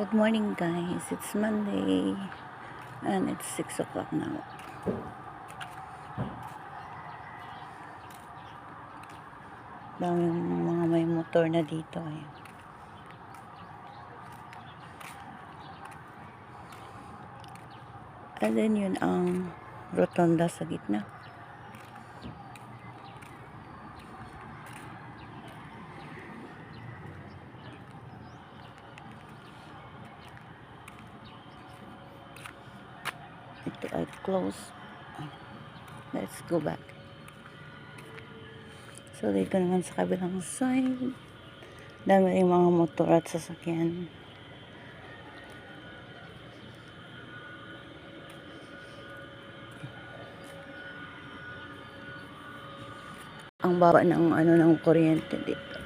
Good morning guys, it's Monday and it's 6 o'clock now. Daming mga may motor na dito eh. And then yun ang rotonda sa gitna. Ito ay close. Let's go back. So dito naman sa kabilang side, dami rin mga motor at sasakyan. Ang baba ng ng kuryente dito.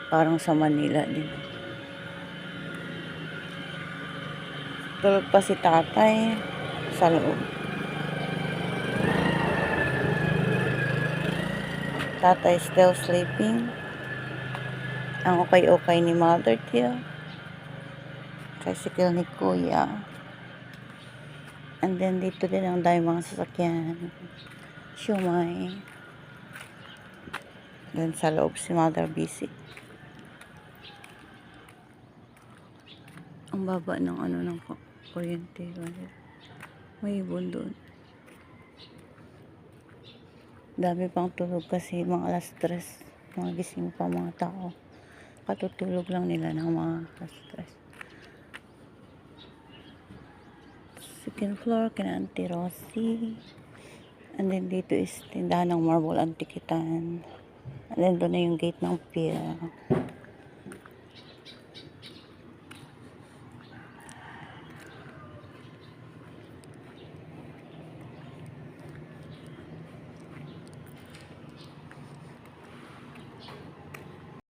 Parang sa Manila din. Tulog pa si tatay sa loob. Tatay still sleeping. Ang okay-okay ni Mother Tia. Tricycle ni Kuya. And then dito din ang dahil mga sasakyan. Siumay. Then sa loob si Mother busy. Ang baba ng ng kuryente. May ibon doon. Dami pang tulog kasi mga alas 3. Mga gising pa mga tao. Katutulog lang nila ng mga alas 3. Second floor kina Auntie Rosie. And then dito is tindahan ng Marble Antiquitan. And then doon na yung gate ng pier.